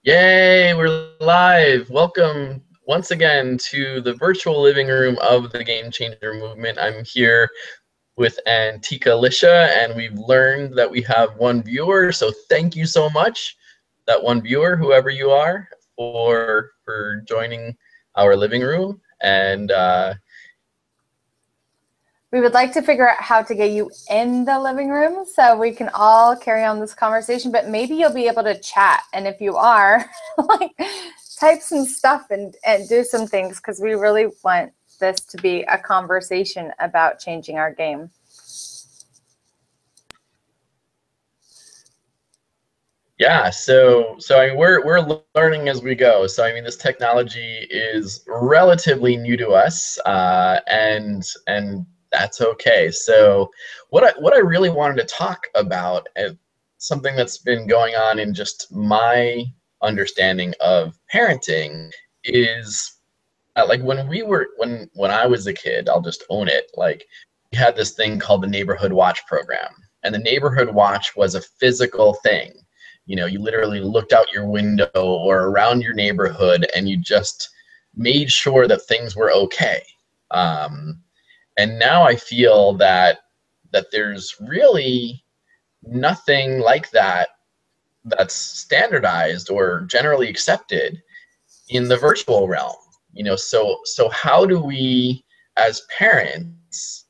Yay, we're live. Welcome once again to the virtual living room of the Game Changer Movement. I'm here with Antika Lisha, and we've learned that we have one viewer. So thank you so much, that one viewer, whoever you are, for joining our living room. And we would like to figure out how to get you in the living room so we can all carry on this conversation, but maybe you'll be able to chat. And if you are, like, type some stuff and do some things, because we really want this to be a conversation about changing our game. Yeah, so I mean, we're learning as we go. So I mean, this technology is relatively new to us, and that's okay. So what I really wanted to talk about, something that's been going on in just my understanding of parenting, is like when I was a kid, I'll just own it. Like, we had this thing called the Neighborhood Watch program, and the Neighborhood Watch was a physical thing. You know, you literally looked out your window or around your neighborhood, and you just made sure that things were okay. And now I feel that there's really nothing like that that's standardized or generally accepted in the virtual realm. You know, so how do we, as parents,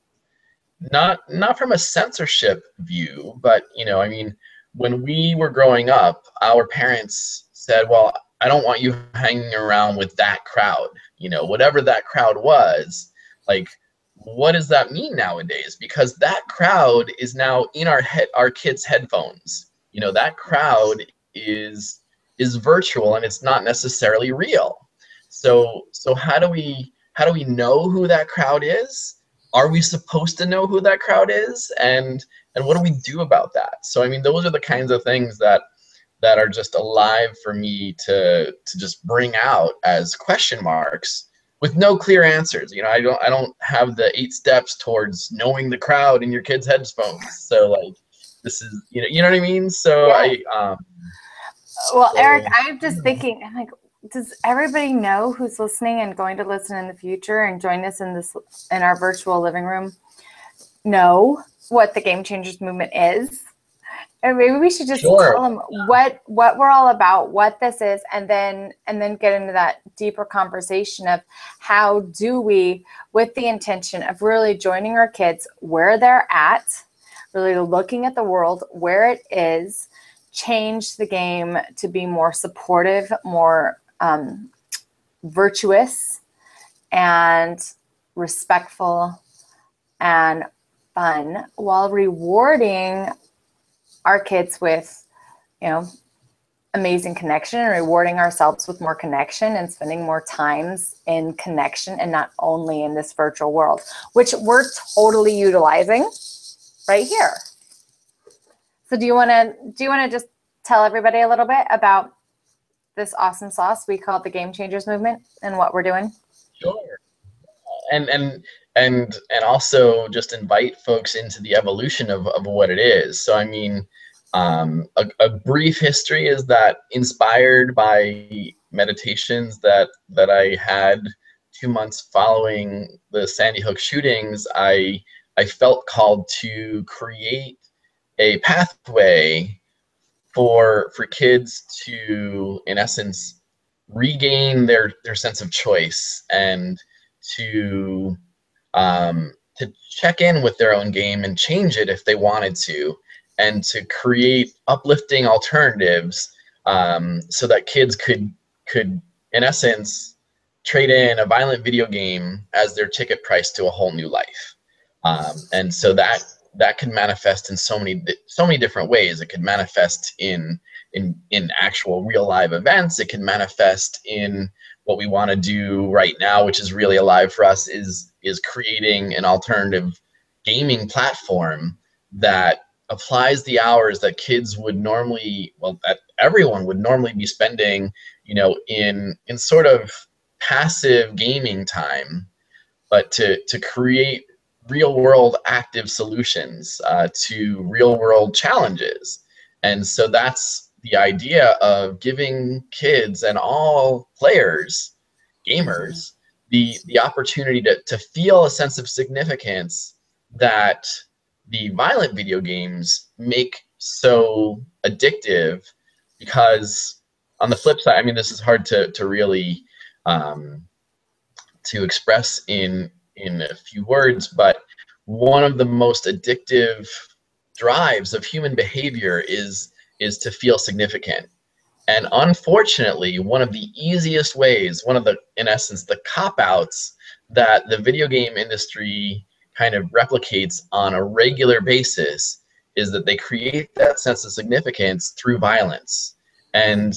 not from a censorship view, but you know, I mean, when we were growing up, our parents said, well, I don't want you hanging around with that crowd. You know, whatever that crowd was, like, what does that mean nowadays? Because that crowd is now in our kids' headphones. You know, that crowd is virtual, and it's not necessarily real. So how do we know who that crowd is? Are we supposed to know who that crowd is? And what do we do about that? So I mean, those are the kinds of things that are just alive for me to just bring out as question marks with no clear answers. You know, I don't have the 8 steps towards knowing the crowd in your kids' headphones. So like, this is, you know what I mean? So Yeah. Well, so, Eric, I'm just thinking, I'm like, does everybody know who's listening and going to listen in the future and join us in our virtual living room know what the Game Changers Movement is? And maybe we should just sure. tell them what we're all about, what this is, and then get into that deeper conversation of how do we, with the intention of really joining our kids where they're at, really looking at the world where it is, change the game to be more supportive, more virtuous, and respectful and fun, while rewarding our kids with, you know, amazing connection, and rewarding ourselves with more connection and spending more times in connection, and not only in this virtual world, which we're totally utilizing right here. So do you want to just tell everybody a little bit about this awesome sauce we call the Game Changers Movement and what we're doing? Sure. And also just invite folks into the evolution of what it is. So I mean, a brief history is that, inspired by meditations that I had 2 months following the Sandy Hook shootings, I felt called to create a pathway for kids to, in essence, regain their sense of choice, and to check in with their own game and change it if they wanted to, and to create uplifting alternatives, so that kids could in essence trade in a violent video game as their ticket price to a whole new life. And so that can manifest in so many different ways. It could manifest in actual real live events. It can manifest in what we want to do right now, which is really alive for us, is creating an alternative gaming platform that applies the hours that kids would normally, well, that everyone would normally be spending, you know, in sort of passive gaming time, but to create real world active solutions to real world challenges. And so that's the idea of giving kids and all players, gamers, the opportunity to feel a sense of significance that the violent video games make so addictive. Because on the flip side, I mean, this is hard to really to express in a few words, but one of the most addictive drives of human behavior is to feel significant. And unfortunately, one of the easiest ways, one of the, in essence, the cop-outs that the video game industry kind of replicates on a regular basis is that they create that sense of significance through violence. And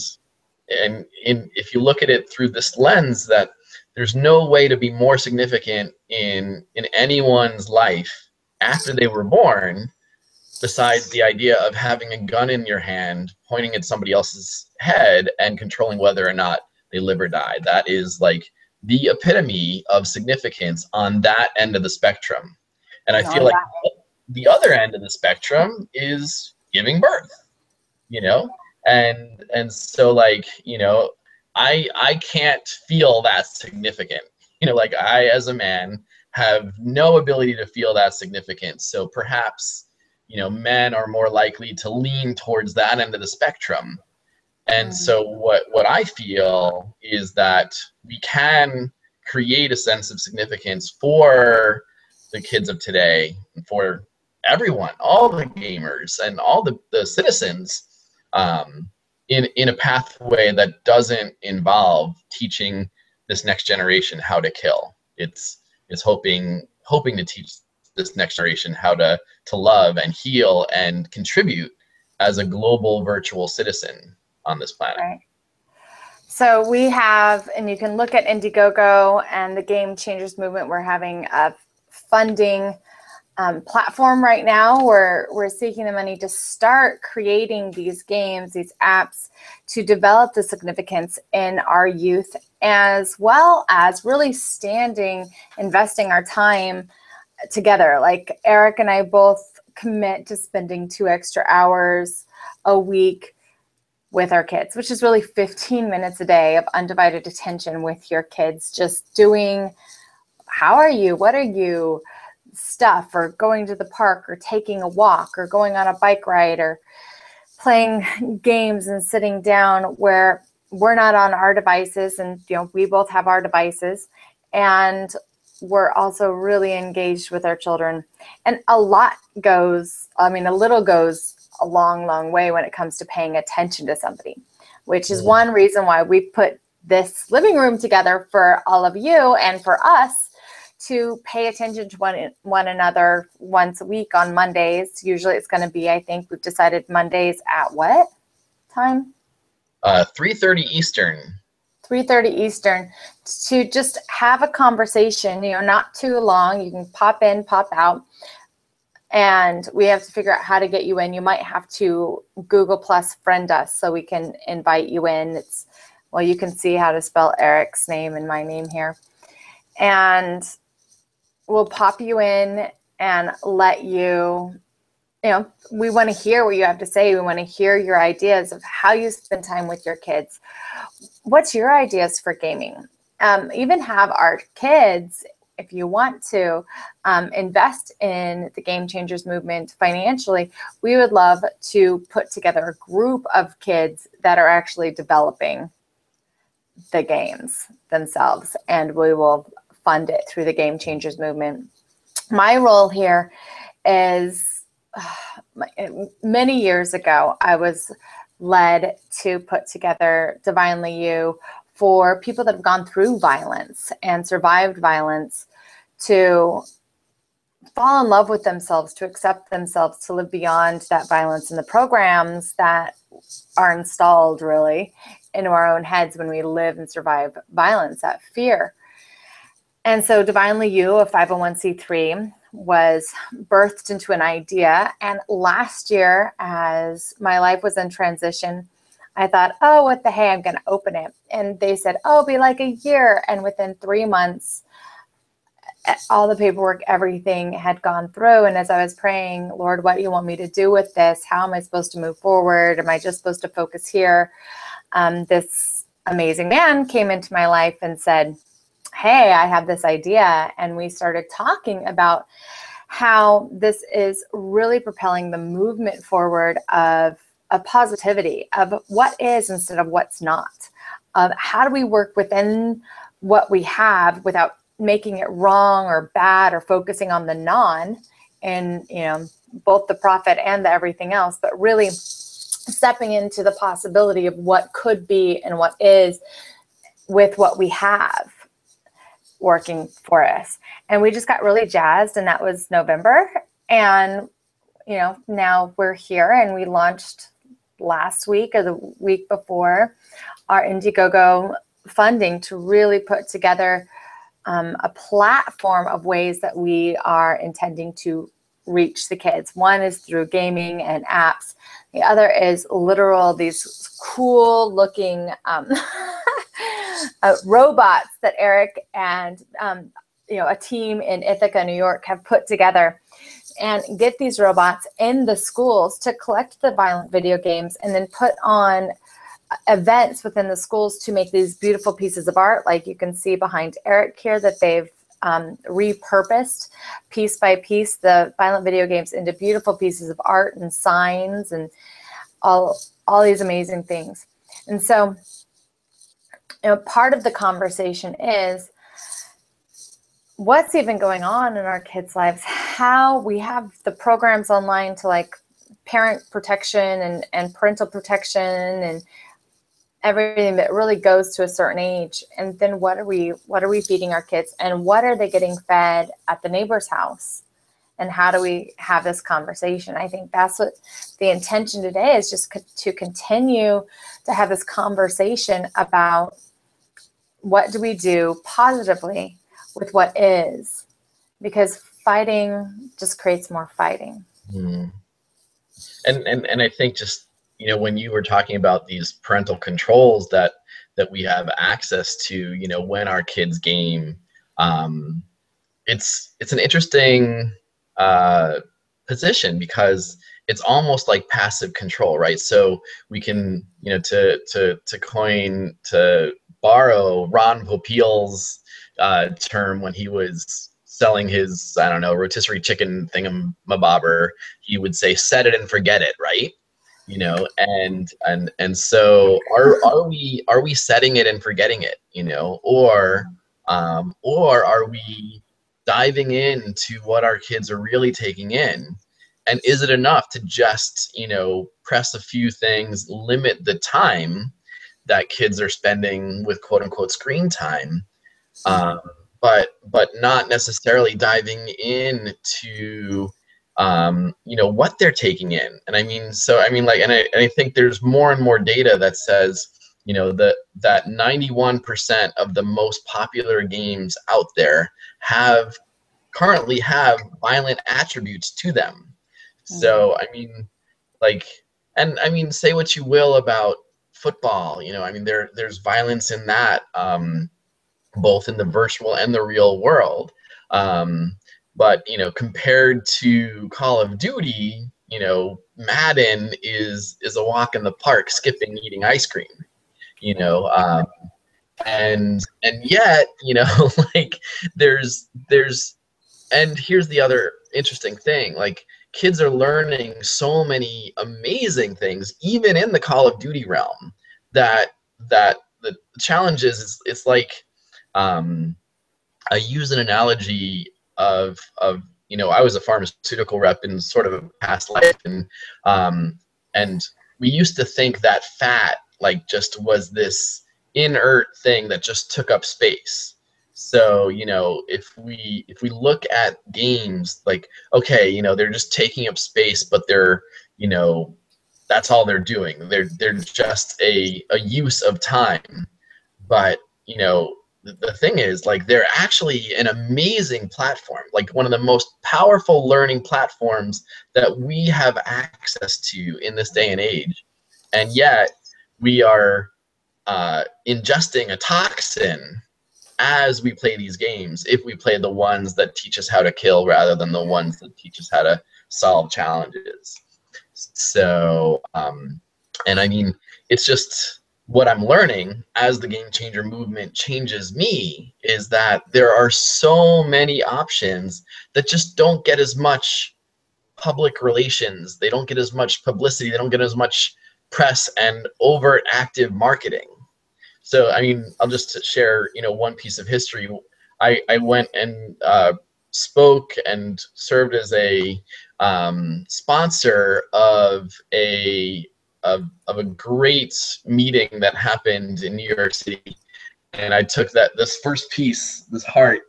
if you look at it through this lens, that there's no way to be more significant in anyone's life after they were born, besides the idea of having a gun in your hand, pointing at somebody else's head and controlling whether or not they live or die. That is like the epitome of significance on that end of the spectrum. And I feel like the other end of the spectrum is giving birth, you know? And so, like, you know, I can't feel that significant. You know, like, I, as a man, have no ability to feel that significance. So perhaps, you know, men are more likely to lean towards that end of the spectrum. And so what I feel is that we can create a sense of significance for the kids of today, and for everyone, all the gamers and all the citizens, in a pathway that doesn't involve teaching this next generation how to kill. It's hoping to teach this next generation how to love and heal and contribute as a global virtual citizen on this planet. Right. So we have, and you can look at Indiegogo and the Game Changers Movement. We're having a funding platform right now where we're seeking the money to start creating these games, these apps, to develop the significance in our youth, as well as really investing our time together. Like Eric and I both commit to spending 2 extra hours a week with our kids, which is really 15 minutes a day of undivided attention with your kids, just doing, how are you, what are you, stuff, or going to the park, or taking a walk, or going on a bike ride, or playing games and sitting down where we're not on our devices. And, you know, we both have our devices, and we're also really engaged with our children. And a little goes a long, long way when it comes to paying attention to somebody, which is one reason why we put this living room together for all of you and for us to pay attention to one another once a week on Mondays. Usually it's going to be, I think we've decided Mondays at what time? 3:30 Eastern. 3:30 Eastern, to just have a conversation, you know, not too long. You can pop in, pop out. And we have to figure out how to get you in. You might have to Google Plus friend us so we can invite you in. Well, you can see how to spell Eric's name and my name here. And we'll pop you in and let you, you know, we want to hear what you have to say. We want to hear your ideas of how you spend time with your kids. What's your ideas for gaming? Even have our kids, if you want to invest in the Game Changers Movement financially, we would love to put together a group of kids that are actually developing the games themselves, and we will fund it through the Game Changers Movement. My role here is, many years ago, I was led to put together Divinely You for people that have gone through violence and survived violence, to fall in love with themselves, to accept themselves, to live beyond that violence, and the programs that are installed really into our own heads when we live and survive violence, that fear. And so Divinely You, a 501c3, was birthed into an idea. And last year, as my life was in transition, I thought, oh, what the hey, I'm going to open it. And they said, oh, it'll be like a year. And within 3 months, all the paperwork, everything had gone through. And as I was praying, Lord, what do you want me to do with this? How am I supposed to move forward? Am I just supposed to focus here? This amazing man came into my life and said, hey, I have this idea. And we started talking about how this is really propelling the movement forward of positivity, of what is instead of what's not, of how do we work within what we have without making it wrong or bad or focusing on the non, and both the profit and the everything else, but really stepping into the possibility of what could be and what is with what we have working for us. And we just got really jazzed, and that was November. And now we're here, and we launched last week or the week before our Indiegogo funding to really put together a platform of ways that we are intending to reach the kids. One is through gaming and apps. The other is literal, these cool looking robots that Eric and a team in Ithaca, New York have put together, and get these robots in the schools to collect the violent video games and then put on events within the schools to make these beautiful pieces of art, like you can see behind Eric here, that they've repurposed piece by piece the violent video games into beautiful pieces of art and signs and all these amazing things. And so, part of the conversation is what's even going on in our kids' lives, how we have the programs online to like parent protection and parental protection and everything that really goes to a certain age. And then what are we feeding our kids, and what are they getting fed at the neighbor's house? And how do we have this conversation? I think that's what the intention today is, just to continue to have this conversation about what do we do positively with what is, because fighting just creates more fighting. Mm. And I think just, when you were talking about these parental controls that we have access to, when our kids game, it's an interesting position, because it's almost like passive control, right? So we can, to borrow Ron Popeil's term when he was selling his, I don't know, rotisserie chicken thingamabobber, he would say, set it and forget it, right? And so are we setting it and forgetting it, or are we diving into what our kids are really taking in? And is it enough to just, press a few things, limit the time that kids are spending with quote unquote screen time, but not necessarily diving into what they're taking in? And I think there's more and more data that says, that 91% of the most popular games out there currently have violent attributes to them. So, say what you will about football, there's violence in that, both in the virtual and the real world. But, compared to Call of Duty, Madden is a walk in the park, skipping, eating ice cream, and yet, there's, and here's the other interesting thing, kids are learning so many amazing things, even in the Call of Duty realm, that the challenge is, it's like, I use an analogy of I was a pharmaceutical rep in sort of a past life, and we used to think that fat just was this inert thing that just took up space. So if we look at games, okay, they're just taking up space, but they're that's all they're doing. They're just a use of time. But the thing is, they're actually an amazing platform, one of the most powerful learning platforms that we have access to in this day and age. And yet we are ingesting a toxin as we play these games, if we play the ones that teach us how to kill rather than the ones that teach us how to solve challenges. So, and I mean, it's just what I'm learning as the game changer movement changes me is that there are so many options that just don't get as much public relations. They don't get as much publicity. They don't get as much press and overt active marketing. So, I mean, I'll just share, one piece of history. I went and spoke and served as a sponsor of a great meeting that happened in New York City, and I took this first piece, this heart,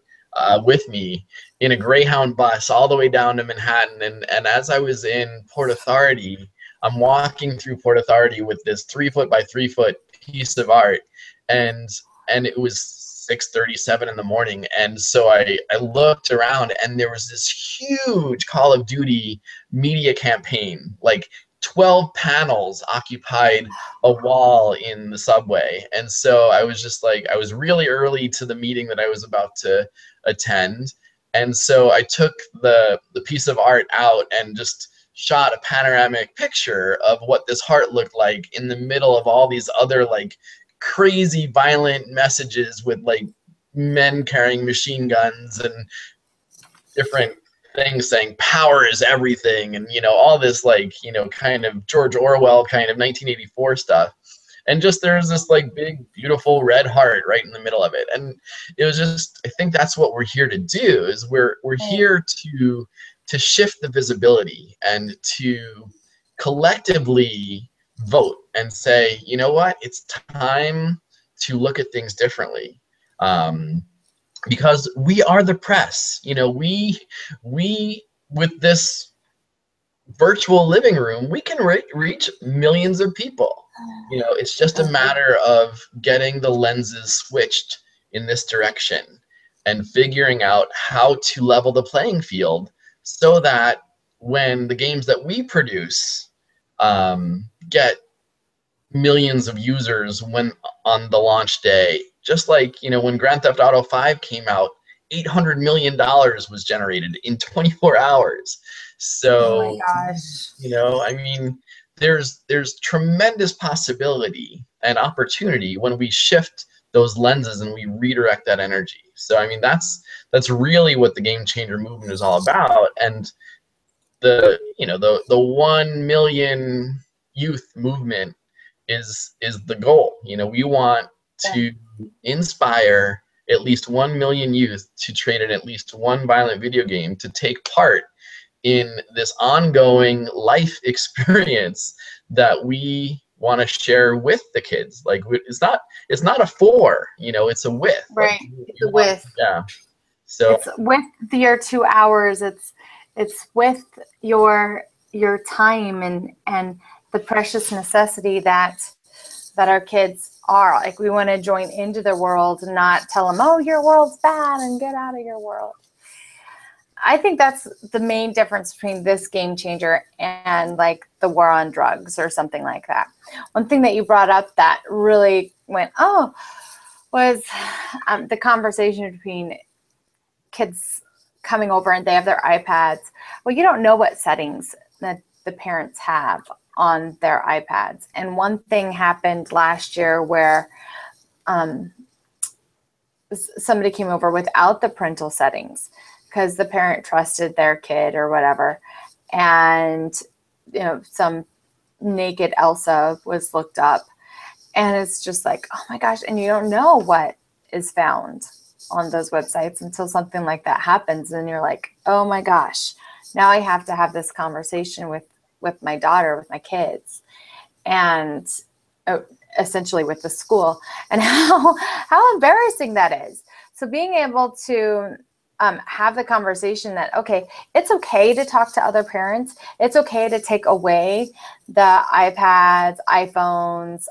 with me in a Greyhound bus all the way down to Manhattan. And as I was in Port Authority, I'm walking through Port Authority with this 3-foot by 3-foot piece of art, and it was 6:37 in the morning, and so I looked around, and there was this huge Call of Duty media campaign, like 12 panels occupied a wall in the subway. And so I was just like, I was really early to the meeting that I was about to attend, and so I took the piece of art out and just shot a panoramic picture of what this heart looked like in the middle of all these other like crazy violent messages with like men carrying machine guns and different things saying power is everything, and all this like kind of George Orwell kind of 1984 stuff. And just there's this like big beautiful red heart right in the middle of it. And it was just, I think that's what we're here to do, is we're here to shift the visibility and to collectively vote and say, you know what, it's time to look at things differently, because we are the press. We with this virtual living room, we can reach millions of people. It's just a matter of getting the lenses switched in this direction and figuring out how to level the playing field so that when the games that we produce get millions of users when on the launch day, just like when Grand Theft Auto 5 came out, $800 million was generated in 24 hours. So, oh my gosh. I mean, there's tremendous possibility and opportunity when we shift those lenses and we redirect that energy. So, I mean, that's really what the Game Changer movement is all about. And the 1 million youth movement is the goal. We want to inspire at least 1 million youth to trade in at least one violent video game to take part in this ongoing life experience that we want to share with the kids. Like, it's not a for, it's a with. Right. Like, it's a with. Yeah. So it's with your 2 hours. It's with your time and the precious necessity that our kids are. Like, we want to join into their world and not tell them, oh, your world's bad and get out of your world. I think that's the main difference between this Game Changer and like the war on drugs or something like that. One thing that you brought up that really went, was the conversation between kids coming over and they have their iPads. Well, you don't know what settings that the parents have on their iPads. And one thing happened last year where somebody came over without the parental settings because the parent trusted their kid or whatever. And, some naked Elsa was looked up. And it's just like, oh my gosh. And you don't know what is found on those websites until something like that happens. And you're like, oh my gosh, now I have to have this conversation with my daughter, with my kids, and essentially with the school, and how embarrassing that is. So being able to have the conversation that, okay, it's okay to talk to other parents. It's okay to take away the iPads, iPhones,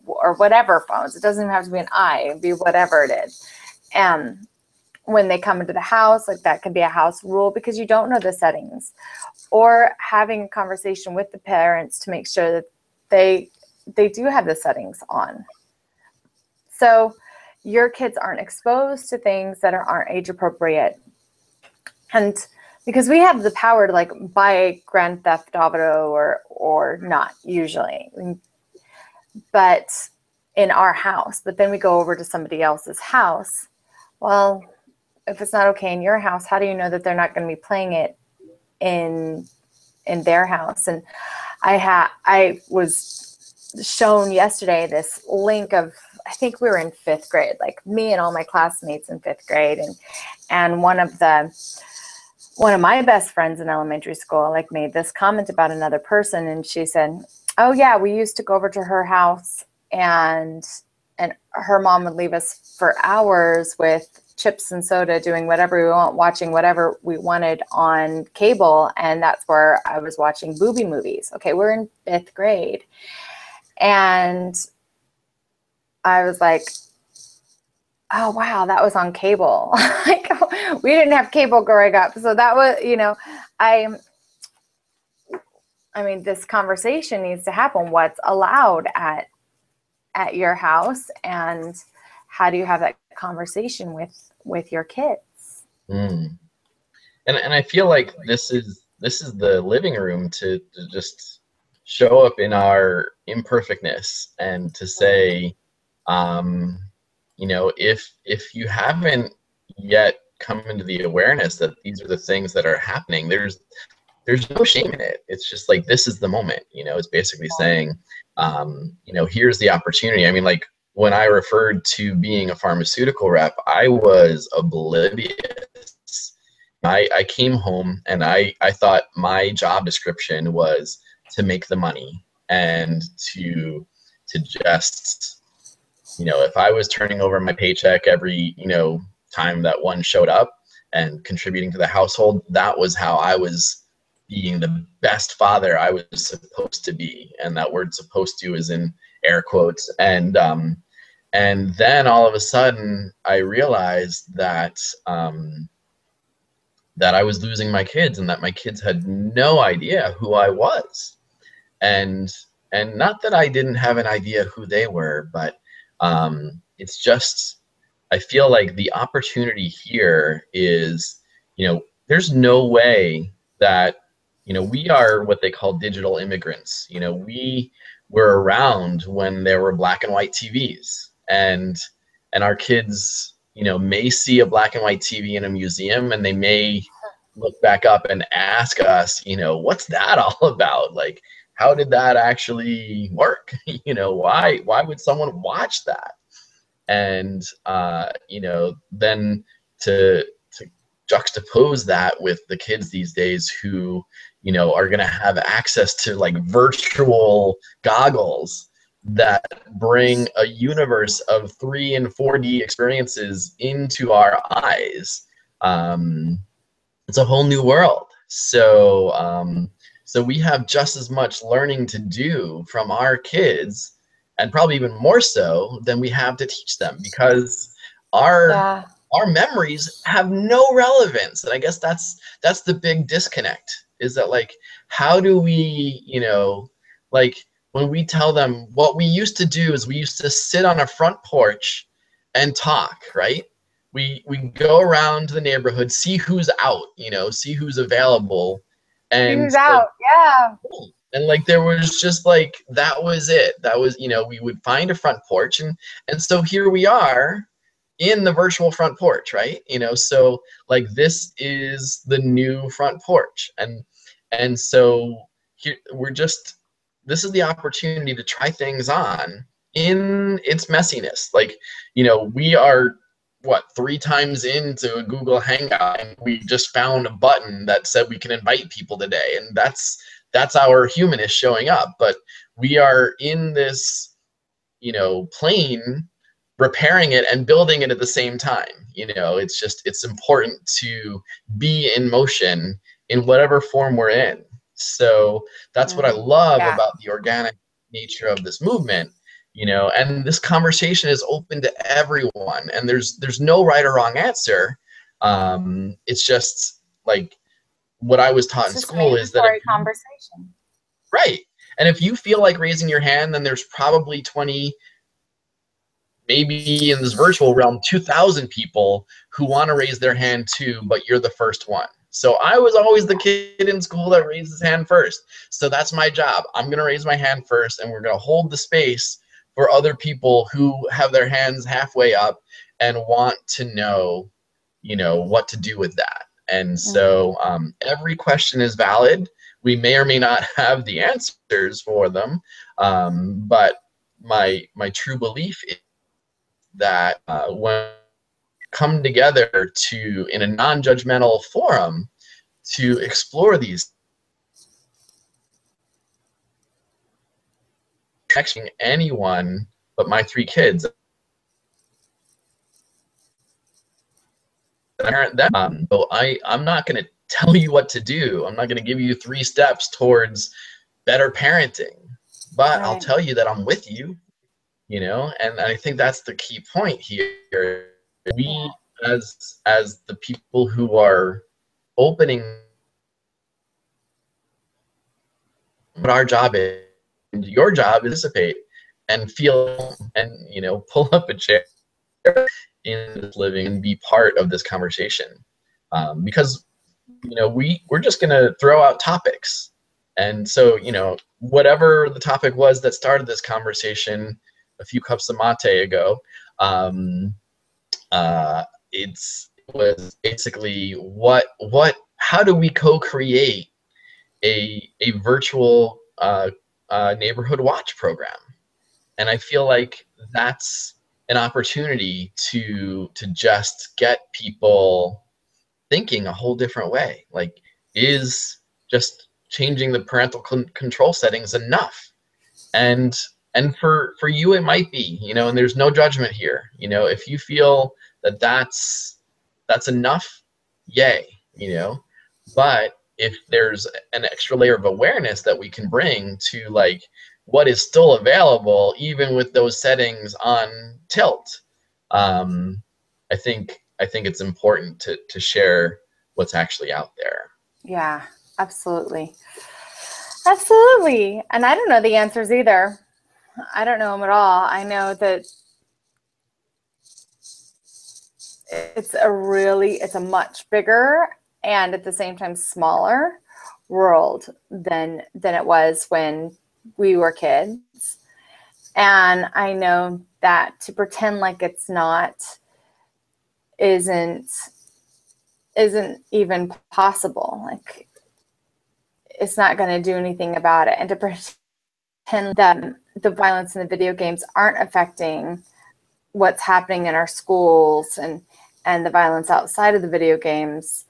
or whatever phones. It doesn't even have to be an I, it'd be whatever it is. And when they come into the house, like that could be a house rule because you don't know the settings. Or having a conversation with the parents to make sure that they do have the settings on. So your kids aren't exposed to things that aren't age appropriate. And because we have the power to like buy Grand Theft Auto or not usually, but in our house, but then we go over to somebody else's house. Well, if it's not okay in your house, how do you know that they're not going to be playing it in their house? And I was shown yesterday this link of, I think we were in 5th grade, like me and all my classmates in 5th grade, and one of my best friends in elementary school like made this comment about another person, and she said, "Oh yeah, we used to go over to her house, and her mom would leave us for hours with chips and soda, doing whatever we want, watching whatever we wanted on cable, and that's where I was watching booby movies." Okay, we're in 5th grade, and I was like, "Oh wow, that was on cable." Like, we didn't have cable growing up, so that was, I mean, this conversation needs to happen. What's allowed at your house, and how do you have that conversation with your kids? And I feel like this is the living room to just show up in our imperfectness and to say, if you haven't yet come into the awareness that these are the things that are happening, there's no shame in it. It's just like, this is the moment. It's basically saying, here's the opportunity. I mean, like, when I referred to being a pharmaceutical rep, I was oblivious. I came home and I thought my job description was to make the money and to just, if I was turning over my paycheck every, time that one showed up and contributing to the household, that was how I was being the best father I was supposed to be. And that word "supposed to" is in air quotes. And then all of a sudden I realized that, that I was losing my kids, and that my kids had no idea who I was. And not that I didn't have an idea who they were, but it's just, I feel like the opportunity here is, there's no way that, we are what they call digital immigrants. We were around when there were black and white TVs, and our kids, may see a black and white TV in a museum, and they may look back up and ask us, what's that all about? Like, how did that actually work? Why would someone watch that? And then to juxtapose that with the kids these days who, are going to have access to like virtual goggles that bring a universe of 3 and 4D experiences into our eyes. It's a whole new world. So we have just as much learning to do from our kids, and probably even more so than we have to teach them, because our memories have no relevance. And I guess that's the big disconnect, is that, like, how do we, like, when we tell them, what we used to do is we used to sit on a front porch and talk, right? We go around the neighborhood, see who's out, see who's available. And who's out, yeah. And like, there was just like, that was it. That was, we would find a front porch, and so here we are in the virtual front porch, right? So like, this is the new front porch. And so here this is the opportunity to try things on in its messiness. Like, we are 3 times into a Google Hangout, and we just found a button that said we can invite people today. And that's our humanist showing up. But we are in this, plane, repairing it and building it at the same time. It's important to be in motion in whatever form we're in. So that's what I love about the organic nature of this movement. And this conversation is open to everyone, and there's no right or wrong answer. It's just like what I was taught in school is that conversation. Right. And if you feel like raising your hand, then there's probably 20, maybe in this virtual realm, 2,000 people who want to raise their hand too, but you're the first one. So I was always the kid in school that raised his hand first. So that's my job. I'm going to raise my hand first, and we're going to hold the space for other people who have their hands halfway up and want to know, what to do with that. And so every question is valid. We may or may not have the answers for them, but my true belief is that when come together to, in a non-judgmental forum, to explore these, texting anyone but my 3 kids. So I'm not going to tell you what to do. I'm not going to give you 3 steps towards better parenting, but I'll tell you that I'm with you, and I think that's the key point here. We, as the people who are opening, what our job is, and your job is to participate and feel and pull up a chair in this living and be part of this conversation, because we're just going to throw out topics. And so whatever the topic was that started this conversation a few cups of mate ago, it was basically how do we co-create a virtual neighborhood watch program? And I feel like that's an opportunity to just get people thinking a whole different way. Like, is just changing the parental control settings enough? And for you, it might be, and there's no judgment here. If you feel that that's enough, yay, but if there's an extra layer of awareness that we can bring to, like, what is still available, even with those settings on tilt, I think it's important to share what's actually out there. Yeah, absolutely. Absolutely. And I don't know the answers either. I don't know them at all. I know that it's a much bigger and at the same time smaller world than it was when we were kids. And I know that to pretend like it's not isn't even possible. Like, it's not going to do anything about it. And to pretend that the violence in the video games aren't affecting what's happening in our schools and the violence outside of the video games,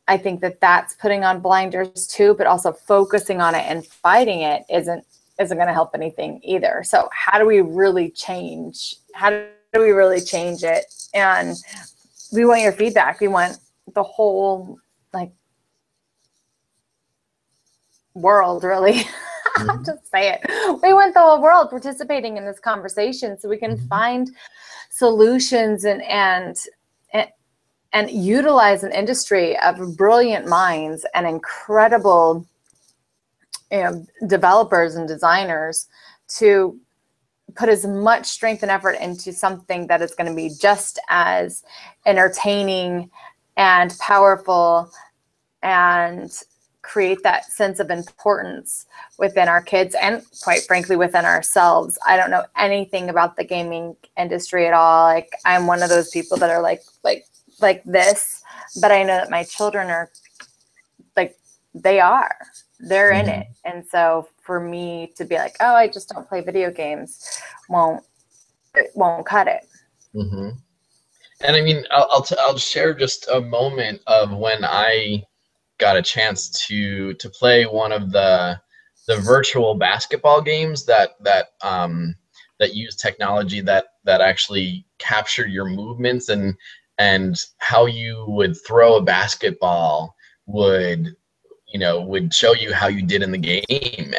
I think that that's putting on blinders too, but also focusing on it and fighting it isn't going to help anything either. So how do we really change? How do we really change it? And we want your feedback. We want the whole, like, world, really. I'll just say it. We want the whole world participating in this conversation so we can find solutions and utilize an industry of brilliant minds and incredible developers and designers to put as much strength and effort into something that is going to be just as entertaining and powerful and create that sense of importance within our kids and, quite frankly, within ourselves. I don't know anything about the gaming industry at all. Like, I'm one of those people that are like this, but I know that my children are like, they're in it. And so for me to be like, oh, I just don't play video games, won't cut it. And I mean, I'll share just a moment of when I got a chance to play one of the virtual basketball games that use technology that actually captured your movements and how you would throw a basketball would show you how you did in the game.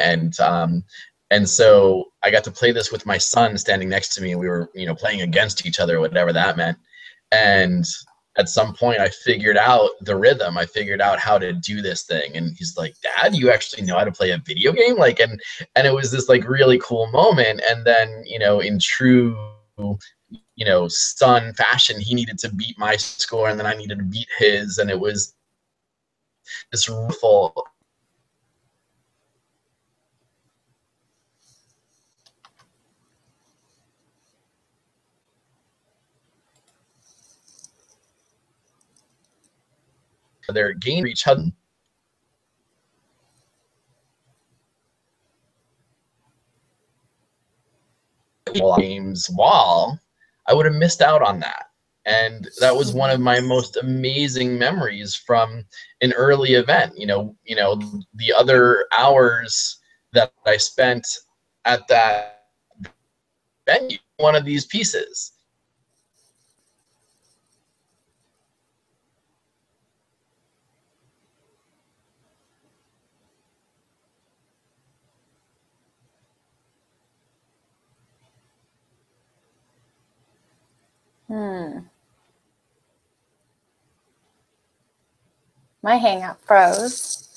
And so I got to play this with my son standing next to me, and we were playing against each other, whatever that meant. And at some point I figured out the rhythm. I figured out how to do this thing. And he's like, Dad, you actually know how to play a video game? Like, and it was this like really cool moment. And then, in true son fashion, he needed to beat my score, and then I needed to beat his, and it was this full. They're gaining each other. Games while I would have missed out on that. And that was one of my most amazing memories from an early event. The other hours that I spent at that venue, one of these pieces. My Hangout froze.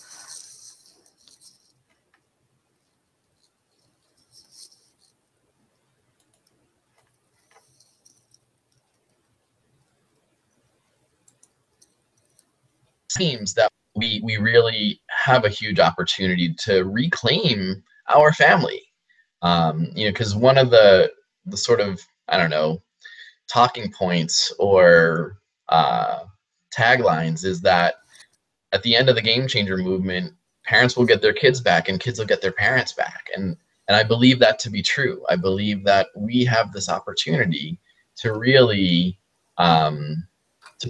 Seems that we really have a huge opportunity to reclaim our family. Because one of the sort of, I don't know, talking points or taglines is that at the end of the Game Changer movement, parents will get their kids back and kids will get their parents back. And I believe that to be true. I believe that we have this opportunity to really to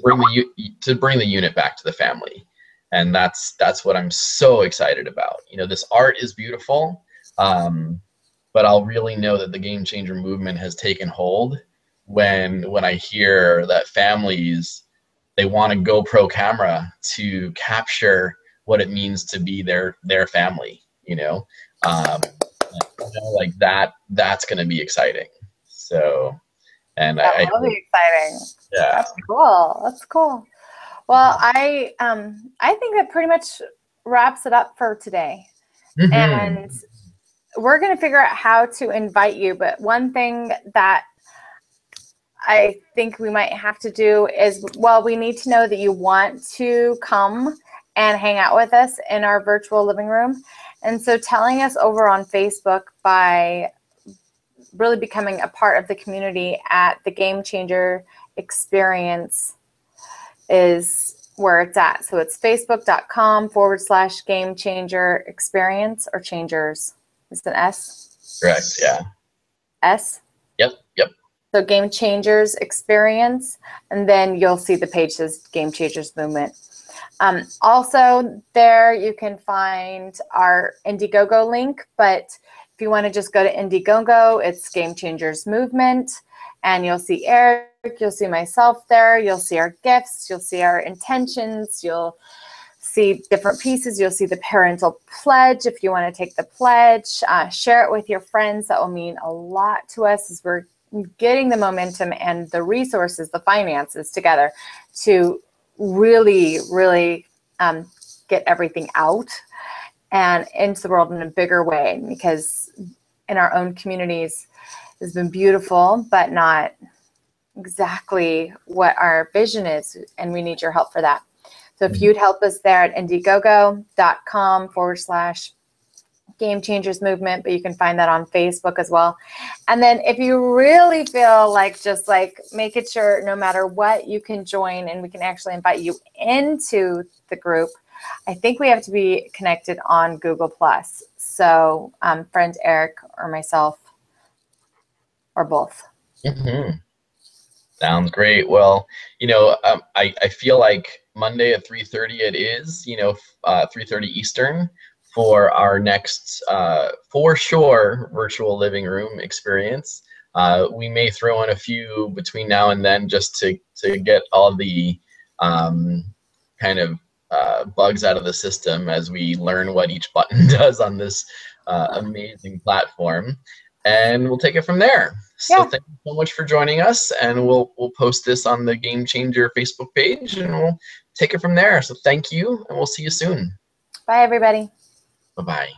bring the unit back to the family. And that's what I'm so excited about. This art is beautiful, but I'll really know that the Game Changer movement has taken hold when I hear that families, they want a GoPro camera to capture what it means to be their family, like that's going to be exciting. So, and that will be exciting. Yeah. That's cool. That's cool. Well, I think that pretty much wraps it up for today. Mm-hmm. And we're going to figure out how to invite you. But one thing that I think we might have to do is, well, we need to know that you want to come and hang out with us in our virtual living room. And so telling us over on Facebook by really becoming a part of the community at the Game Changer Experience is where it's at. So it's facebook.com/Game Changer Experience, or Changers. Is it an S? Correct, yeah. S? Yep. So Game Changers Experience, and then you'll see the page says Game Changers Movement. Also there you can find our Indiegogo link, but if you want to just go to Indiegogo, it's Game Changers Movement, and you'll see Eric, you'll see myself there, you'll see our gifts, you'll see our intentions, you'll see different pieces, you'll see the parental pledge if you want to take the pledge. Share it with your friends. That will mean a lot to us as we're getting the momentum and the resources, the finances together to really, really get everything out and into the world in a bigger way, because in our own communities has been beautiful, but not exactly what our vision is, and we need your help for that. So if you'd help us there at indiegogo.com/Game Changers Movement, but you can find that on Facebook as well. And then if you really feel like just like make it sure no matter what you can join, and we can actually invite you into the group, I think we have to be connected on Google+. So friend Eric or myself or both. Mm-hmm. Sounds great. Well, I feel like Monday at 3:30 it is, 3:30 Eastern for our next, for sure, virtual living room experience. We may throw in a few between now and then just to get all the kind of bugs out of the system as we learn what each button does on this amazing platform. And we'll take it from there. So thank you so much for joining us, and we'll post this on the Game Changer Facebook page, and we'll take it from there. So thank you, and we'll see you soon. Bye, everybody. Bye-bye.